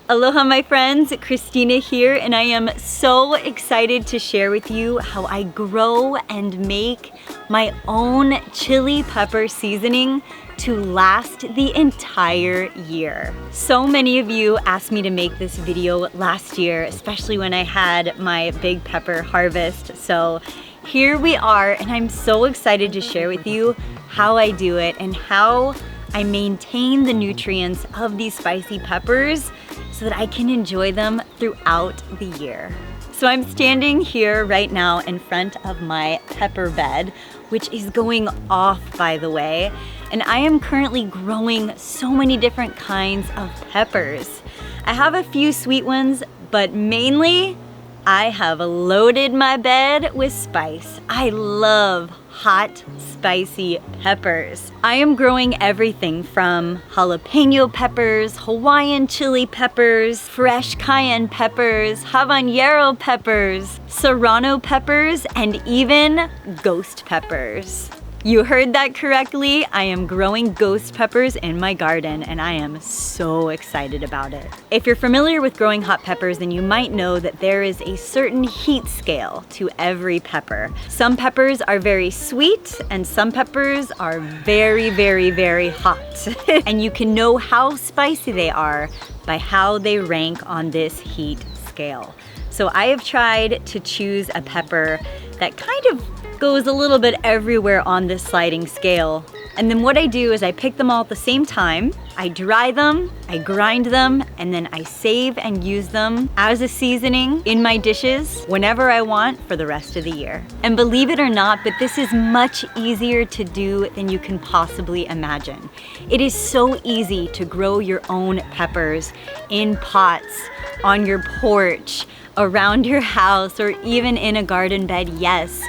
Aloha my friends, Kristina here, and I am so excited to share with you how I grow and make my own chili pepper seasoning to last the entire year. So many of you asked me to make this video last year, especially when I had my big pepper harvest. So here we are, and I'm so excited to share with you how I do it and how I maintain the nutrients of these spicy peppers so that I can enjoy them throughout the year. So I'm standing here right now in front of my pepper bed, which is going off, by the way, and I am currently growing so many different kinds of peppers. I have a few sweet ones, but mainly I have loaded my bed with spice. I love hot, spicy peppers. I am growing everything from jalapeno peppers, Hawaiian chili peppers, fresh cayenne peppers, habanero peppers, serrano peppers, and even ghost peppers. You heard that correctly. I am growing ghost peppers in my garden, and I am so excited about it. If you're familiar with growing hot peppers, then you might know that there is a certain heat scale to every pepper. Some peppers are very sweet, and some peppers are very, very, very hot. And you can know how spicy they are by how they rank on this heat scale. So I have tried to choose a pepper that kind of goes a little bit everywhere on this sliding scale. And then what I do is I pick them all at the same time, I dry them, I grind them, and then I save and use them as a seasoning in my dishes whenever I want for the rest of the year. And believe it or not, but this is much easier to do than you can possibly imagine. It is so easy to grow your own peppers in pots, on your porch, around your house, or even in a garden bed, yes.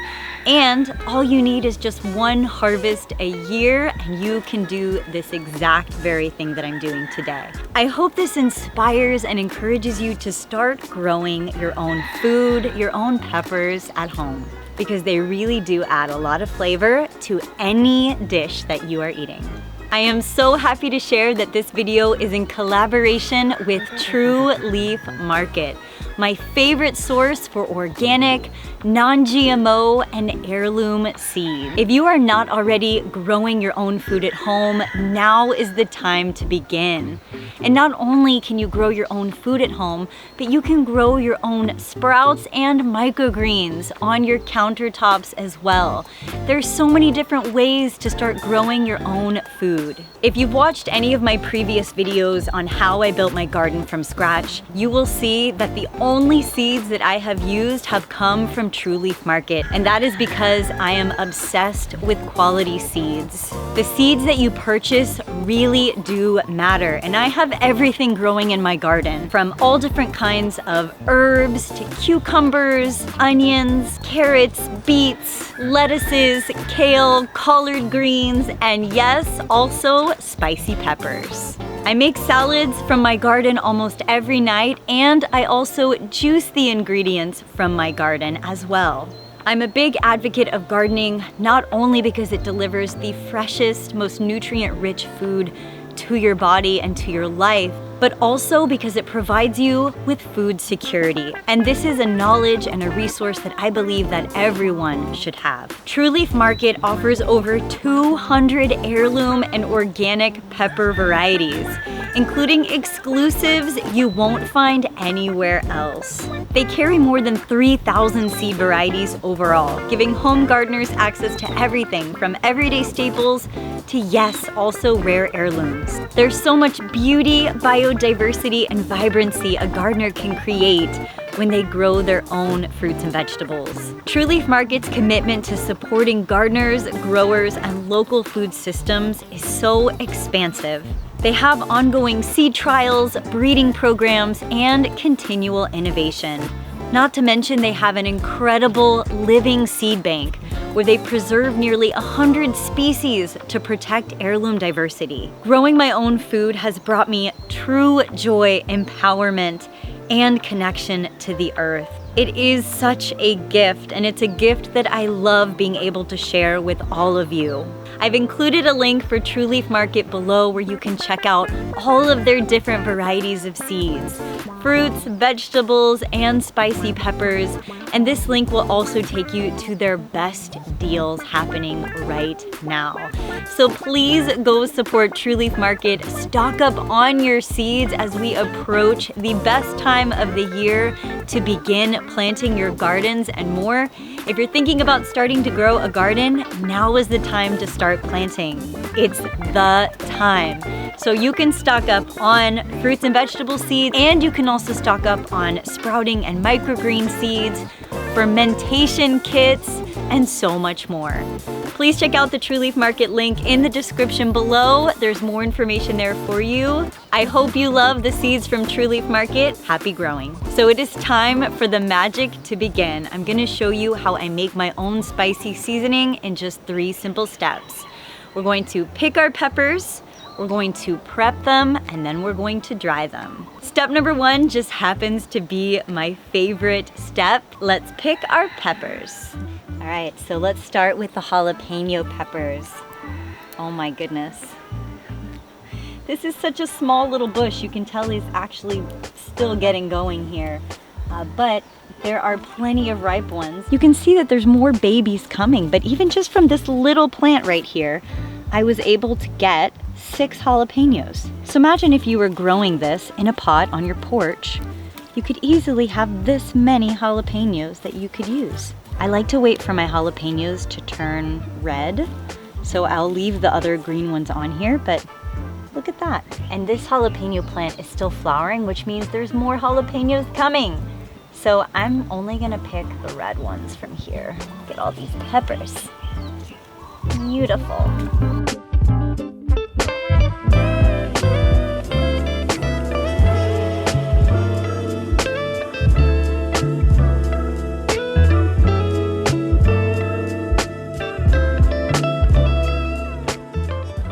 And all you need is just one harvest a year, and you can do this exact very thing that I'm doing today. I hope this inspires and encourages you to start growing your own food, your own peppers at home, because they really do add a lot of flavor to any dish that you are eating. I am so happy to share that this video is in collaboration with True Leaf Market, my favorite source for organic, non-GMO, and heirloom seeds. If you are not already growing your own food at home, now is the time to begin. And not only can you grow your own food at home, but you can grow your own sprouts and microgreens on your countertops as well. There's so many different ways to start growing your own food. If you've watched any of my previous videos on how I built my garden from scratch, you will see that the only seeds that I have used have come from True Leaf Market, and that is because I am obsessed with quality seeds. The seeds that you purchase really do matter, and I have everything growing in my garden, from all different kinds of herbs to cucumbers, onions, carrots, beets, lettuces, kale, collard greens, and yes, also spicy peppers. I make salads from my garden almost every night, and I also juice the ingredients from my garden as well. I'm a big advocate of gardening, not only because it delivers the freshest, most nutrient-rich food to your body and to your life, but also because it provides you with food security. And this is a knowledge and a resource that I believe that everyone should have. True Leaf Market offers over 200 heirloom and organic pepper varieties, including exclusives you won't find anywhere else. They carry more than 3,000 seed varieties overall, giving home gardeners access to everything from everyday staples to, yes, also rare heirlooms. There's so much beauty, biodiversity, and vibrancy a gardener can create when they grow their own fruits and vegetables. True Leaf Market's commitment to supporting gardeners, growers, and local food systems is so expansive. They have ongoing seed trials, breeding programs, and continual innovation. Not to mention they have an incredible living seed bank where they preserve nearly 100 species to protect heirloom diversity. Growing my own food has brought me true joy, empowerment, and connection to the earth. It is such a gift, and it's a gift that I love being able to share with all of you. I've included a link for True Leaf Market below where you can check out all of their different varieties of seeds, fruits, vegetables, and spicy peppers. And this link will also take you to their best deals happening right now. So please go support True Leaf Market. Stock up on your seeds as we approach the best time of the year to begin planting your gardens and more. If you're thinking about starting to grow a garden, now is the time to start planting. It's the time. So you can stock up on fruits and vegetable seeds, and you can also stock up on sprouting and microgreen seeds, fermentation kits, and so much more. Please check out the True Leaf Market link in the description below. There's more information there for you. I hope you love the seeds from True Leaf Market. Happy growing. So it is time for the magic to begin. I'm gonna show you how I make my own spicy seasoning in just 3 simple steps. We're going to pick our peppers, we're going to prep them, and then we're going to dry them. Step number 1 just happens to be my favorite step. Let's pick our peppers. All right, so let's start with the jalapeno peppers. Oh my goodness. This is such a small little bush. You can tell he's actually still getting going here. But there are plenty of ripe ones. You can see that there's more babies coming, but even just from this little plant right here, I was able to get 6 jalapenos. So imagine if you were growing this in a pot on your porch, you could easily have this many jalapenos that you could use. I like to wait for my jalapenos to turn red, so I'll leave the other green ones on here, but look at that. And this jalapeno plant is still flowering, which means there's more jalapenos coming. So I'm only gonna pick the red ones from here. Look at all these peppers. Beautiful.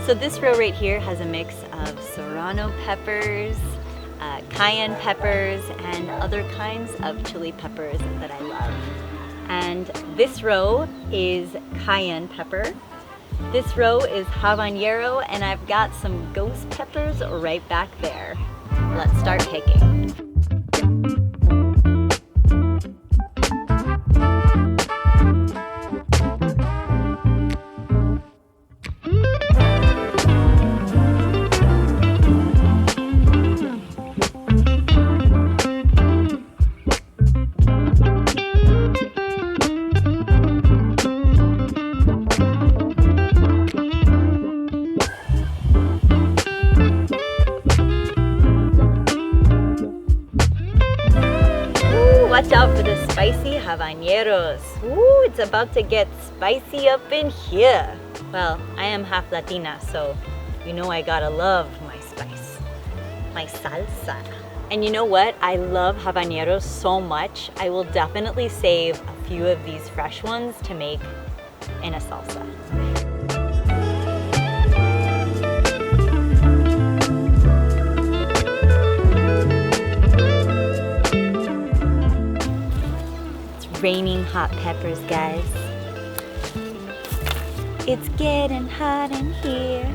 So this row right here has a mix of serrano peppers, cayenne peppers, and other kinds of chili peppers that I love. And this row is cayenne pepper. This row is habanero, and I've got some ghost peppers right back there. Let's start picking. Watch out for the spicy habaneros. Ooh, it's about to get spicy up in here. Well, I am half Latina, so you know I gotta love my spice, my salsa. And you know what? I love habaneros so much, I will definitely save a few of these fresh ones to make in a salsa. Raining hot peppers, guys. It's getting hot in here.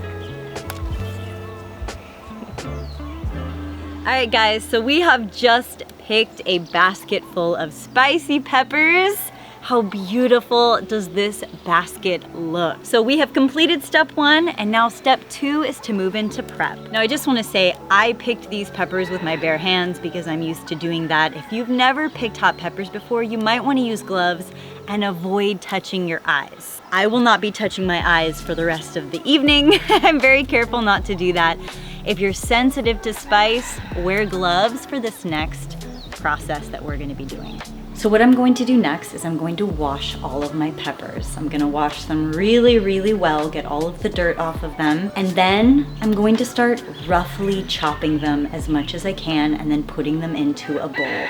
All right, guys, so we have just picked a basket full of spicy peppers. How beautiful does this basket look? So we have completed step 1, and now step 2 is to move into prep. Now I just wanna say, I picked these peppers with my bare hands because I'm used to doing that. If you've never picked hot peppers before, you might wanna use gloves and avoid touching your eyes. I will not be touching my eyes for the rest of the evening. I'm very careful not to do that. If you're sensitive to spice, wear gloves for this next process that we're gonna be doing. So what I'm going to do next is I'm going to wash all of my peppers. I'm gonna wash them really, really well, get all of the dirt off of them, and then I'm going to start roughly chopping them as much as I can and then putting them into a bowl.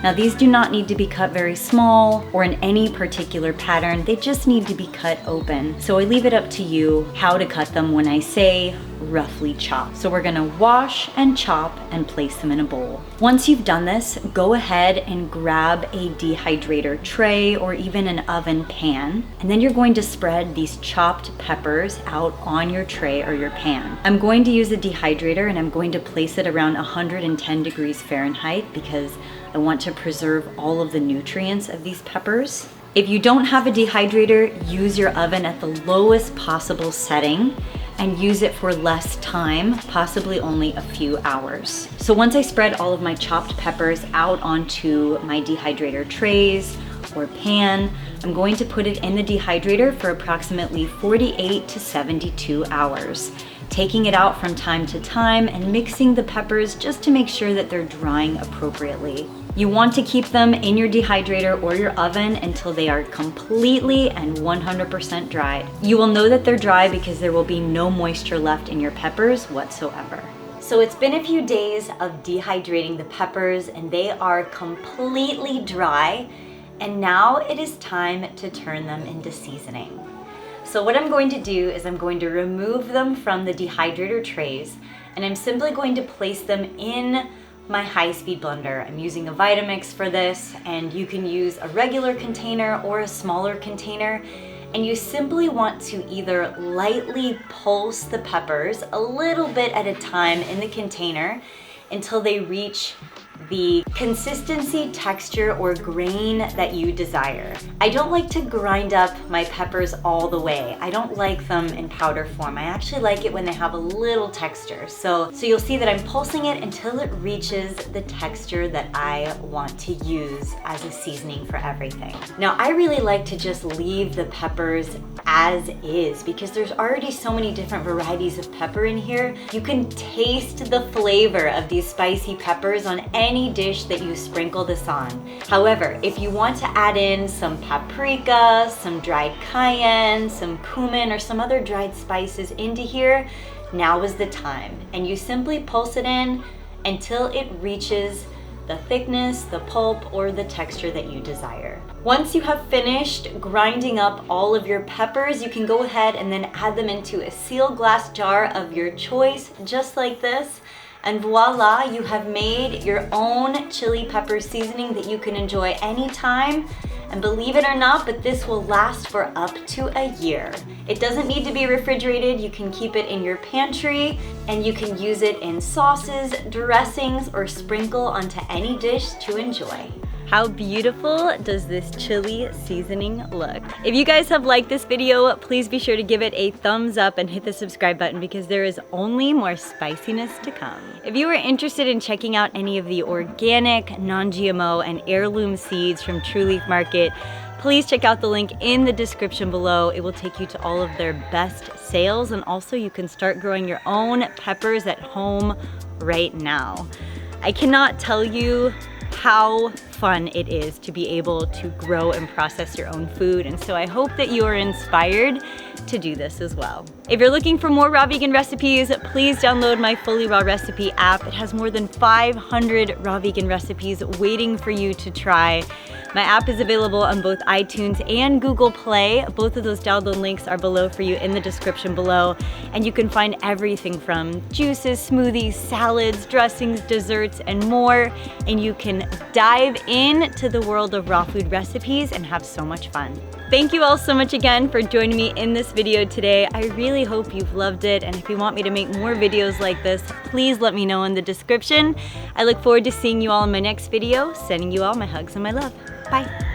Now these do not need to be cut very small or in any particular pattern, they just need to be cut open. So I leave it up to you how to cut them. When I say roughly chopped. So we're gonna wash and chop and place them in a bowl. Once you've done this, go ahead and grab a dehydrator tray or even an oven pan, and then you're going to spread these chopped peppers out on your tray or your pan. I'm going to use a dehydrator and I'm going to place it around 110 degrees Fahrenheit because I want to preserve all of the nutrients of these peppers. If you don't have a dehydrator, use your oven at the lowest possible setting and use it for less time, possibly only a few hours. So once I spread all of my chopped peppers out onto my dehydrator trays or pan, I'm going to put it in the dehydrator for approximately 48 to 72 hours, taking it out from time to time and mixing the peppers just to make sure that they're drying appropriately. You want to keep them in your dehydrator or your oven until they are completely and 100% dried. You will know that they're dry because there will be no moisture left in your peppers whatsoever. So it's been a few days of dehydrating the peppers and they are completely dry, and now it is time to turn them into seasoning. So what I'm going to do is I'm going to remove them from the dehydrator trays and I'm simply going to place them in my high-speed blender. I'm using a Vitamix for this, and you can use a regular container or a smaller container, and you simply want to either lightly pulse the peppers a little bit at a time in the container until they reach the consistency, texture, or grain that you desire. I don't like to grind up my peppers all the way. I don't like them in powder form. I actually like it when they have a little texture. So you'll see that I'm pulsing it until it reaches the texture that I want to use as a seasoning for everything. Now, I really like to just leave the peppers as is because there's already so many different varieties of pepper in here. You can taste the flavor of these spicy peppers on any dish that you sprinkle this on. However, if you want to add in some paprika, some dried cayenne, some cumin, or some other dried spices into here, now is the time. And you simply pulse it in until it reaches the thickness, the pulp, or the texture that you desire. Once you have finished grinding up all of your peppers, you can go ahead and then add them into a sealed glass jar of your choice, just like this. And voila, you have made your own chili pepper seasoning that you can enjoy anytime. And believe it or not, but this will last for up to a year. It doesn't need to be refrigerated. You can keep it in your pantry and you can use it in sauces, dressings, or sprinkle onto any dish to enjoy. How beautiful does this chili seasoning look? If you guys have liked this video, please be sure to give it a thumbs up and hit the subscribe button because there is only more spiciness to come. If you are interested in checking out any of the organic, non-GMO, and heirloom seeds from True Leaf Market, please check out the link in the description below. It will take you to all of their best sales, and also you can start growing your own peppers at home right now. I cannot tell you how fun it is to be able to grow and process your own food, and so I hope that you are inspired to do this as well. If you're looking for more raw vegan recipes, please download my Fully Raw Recipe app. It has more than 500 raw vegan recipes waiting for you to try. My app is available on both iTunes and Google Play. Both of those download links are below for you in the description below. And you can find everything from juices, smoothies, salads, dressings, desserts, and more. And you can dive into the world of raw food recipes and have so much fun. Thank you all so much again for joining me in this video today. I really hope you've loved it. And if you want me to make more videos like this, please let me know in the description. I look forward to seeing you all in my next video. Sending you all my hugs and my love. Bye.